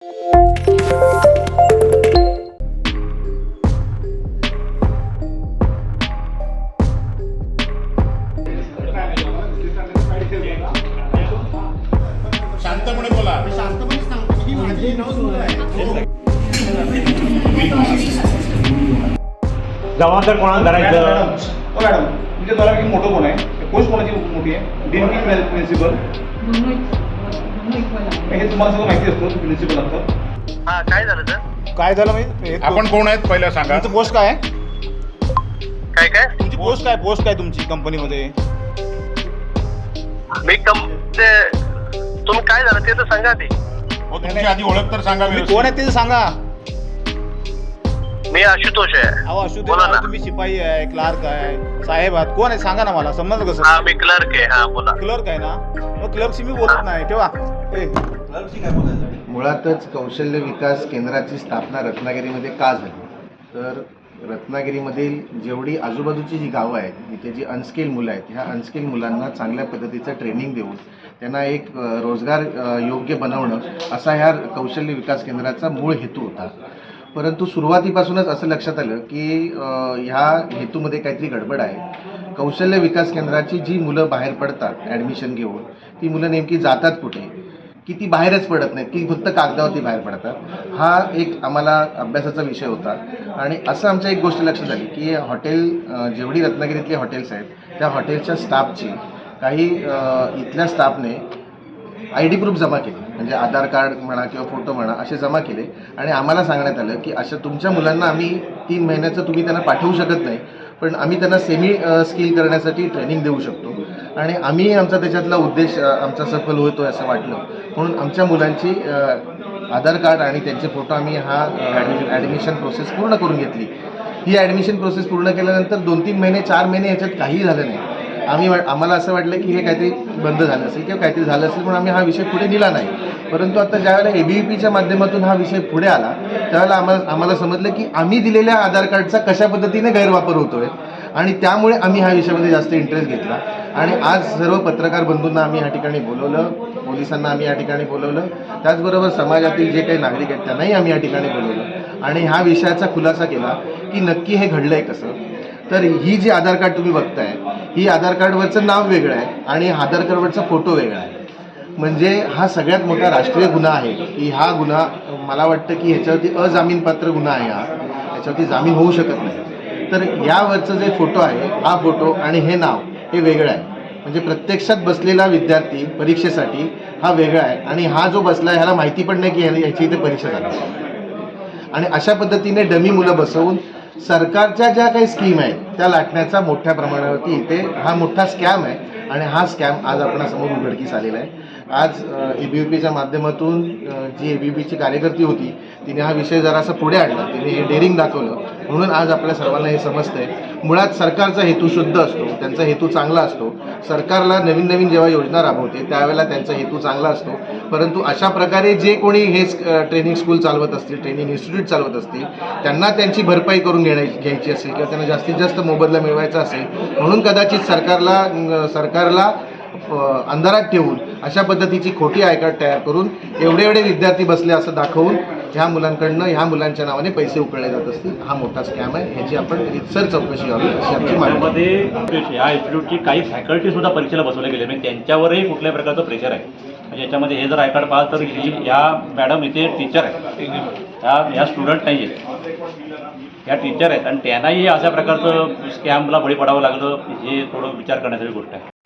शांतपणे बोला. शांतपणे सांगतो की माझे नाव सुद्धा आहे. जबाबदार कोणाला धरायचं? मॅडम तुमच्या द्वारा मोठं कोण आहे? पोस्ट कोणाची मोठी आहे? डीन की प्रिन्सिपल? हे तुम्हाला सगळं माहिती असतं प्रिन्सिपल असतं. हा काय झालं सर? काय झालं माहिती? आपण कोण आहेत पहिलं सांगा. तुमचं पोस्ट काय आहे? काय काय तुमची पोस्ट काय? पोस्ट काय तुमची कंपनीमध्ये? मी तुम्ही काय झालं ते तर सांगा ते. हो तुमची आधी ओळख तर सांगा. तुम्ही कोण आहे ते सांगा. मी आशुतोष आहे. अहो असू दे बोला ना, ना. तुम्ही शिपाई आहे, क्लार्क आहे, साहेब आहात, कोण आहे सांगा ना, मला समजलं कसं? हा मी क्लर्क आहे. हा बोला. क्लर्क आहे ना, मग क्लर्कशी मी बोलत नाही. ठेवा. मुळातच कौशल्य विकास केंद्राची स्थापना रत्नागिरीमध्ये का झाली? तर रत्नागिरीमधील जेवढी आजूबाजूची जी गावं आहेत, इथे जी अनस्किल मुलं आहेत, ह्या अनस्किल मुलांना चांगल्या पद्धतीचं ट्रेनिंग देऊन त्यांना एक रोजगार योग्य बनवणं असा ह्या कौशल्य विकास केंद्राचा मूळ हेतू होता. परंतु सुरुवातीपासूनच असं लक्षात आलं की ह्या हेतूमध्ये काहीतरी गडबड आहे. कौशल्य विकास केंद्राची जी मुलं बाहेर पडतात ॲडमिशन घेऊन, ती मुलं नेमकी जातात कुठे, की ती बाहेरच पडत नाहीत, की फक्त कागदावरती बाहेर पडतात. हा एक आम्हाला अभ्यासाचा विषय होता. आणि असं आमच्या एक गोष्ट लक्षात आली की हॉटेल जेवढी रत्नागिरीतली हॉटेल्स आहेत, त्या हॉटेलच्या स्टाफची काही इथल्या स्टाफने ID प्रूफ जमा केले, म्हणजे आधार कार्ड म्हणा किंवा फोटो म्हणा असे जमा केले. आणि आम्हाला सांगण्यात आलं की अशा तुमच्या मुलांना आम्ही 3 महिन्याचं तुम्ही त्यांना पाठवू शकत नाही, पण आम्ही त्यांना सेमी स्किल करण्यासाठी ट्रेनिंग देऊ शकतो. आणि आम्ही आमचा त्याच्यातला उद्देश आमचा सफल होतो असं वाटलं, म्हणून आमच्या मुलांची आधार कार्ड आणि त्यांचे फोटो आम्ही हा ॲडमिशन प्रोसेस पूर्ण करून घेतली. ही ॲडमिशन प्रोसेस पूर्ण केल्यानंतर 2-3 महिने 4 महिने ह्याच्यात काहीही झालं नाही. आम्हाला असं वाटलं की हे काहीतरी बंद झालं असेल किंवा काहीतरी झालं असेल, म्हणून आम्ही हा विषय पुढे नेला नाही. परंतु आता ज्यावेळेला ABVPच्या माध्यमातून हा विषय पुढे आला, त्यावेळेला आम्हाला समजलं की आम्ही दिलेल्या आधार कार्डचा कशा पद्धतीने गैरवापर होतोय, आणि त्यामुळे आम्ही ह्या विषयामध्ये जास्त इंटरेस्ट घेतला. आणि आज सर्व पत्रकार बंधूंना आम्ही या ठिकाणी बोलवलं, पोलिसांना आम्ही या ठिकाणी बोलवलं, त्याचबरोबर समाजातील जे काही नागरिक आहेत त्यांनाही आम्ही या ठिकाणी बोलवलं आणि ह्या विषयाचा खुलासा केला की नक्की हे घडलं आहे कसं. तर ही जी आधार कार्ड तुम्ही बघताय, ही आधार कार्डवरचं नाव वेगळं आहे आणि आधार कार्डवरचा फोटो वेगळा आहे. म्हणजे हा सगळ्यात मोठा राष्ट्रीय गुन्हा आहे की हा गुन्हा मला वाटतं की ह्याच्यावरती अजामीनपात्र गुन्हा आहे. ह्याच्यावरती जामीन होऊ शकत नाही. तर यावरचं जे फोटो आहे, हा फोटो आणि हे नाव हे वेगळं आहे. म्हणजे प्रत्यक्षात बसलेला विद्यार्थी परीक्षेसाठी हा वेगळा आहे आणि हा जो बसला आहे ह्याला माहिती पण नाही की ह्याची इथे परीक्षा झाली. आणि अशा पद्धतीने डमी मुलं बसवून सरकारच्या ज्या काही स्कीम आहेत त्या लाटण्याचा मोठ्या प्रमाणावरती इथे हा मोठा स्कॅम आहे. आणि हा स्कॅम आज आपणासमोर उघडकीस आलेला आहे. आज ABVPच्या माध्यमातून जी ABVPची कार्यकर्ती होती तिने हा विषय जरासा पुढे आणला, तिने हे डेअरिंग दाखवलं, म्हणून आज आपल्या सर्वांना हे समजतंय. मुळात सरकारचा हेतू शुद्ध असतो, त्यांचा हेतू चांगला असतो. सरकारला नवीन नवीन जेव्हा योजना राबवते त्यावेळेला त्यांचा हेतू चांगला असतो. परंतु अशा प्रकारे जे कोणी हे ट्रेनिंग स्कूल चालवत असतील, ट्रेनिंग इन्स्टिट्यूट चालवत असतील, त्यांना त्यांची भरपाई करून घ्यायची असेल किंवा त्यांना जास्तीत जास्त मोबदला मिळवायचा असेल, म्हणून कदाचित सरकारला अंधारात ठेवून अशा पद्धतीची खोटी आय कार्ड तयार करून एवढे विद्यार्थी बसले असं दाखवून ह्या मुलांच्या नावाने पैसे उकळले जात असतील. हा मोठा स्कॅम आहे. ह्याची आपण रितसर चौकशी व्हावी अशी आमची मागणी आहे. या इन्स्टिट्यूटची काही फॅकल्टी सुद्धा परीक्षेला बसवले गेले, म्हणजे त्यांच्यावरही कुठल्याही प्रकारचं प्रेशर आहे. म्हणजे याच्यामध्ये हे जर आय कार्ड पाहिलं तर या मॅडम इथे टीचर आहेत, या स्टुडंट नाही आहेत, या टीचर आहेत आणि त्यांनाही अशा प्रकारचं स्कॅमला बळी पडावं लागलं, हे थोडं विचार करण्याची गोष्ट आहे.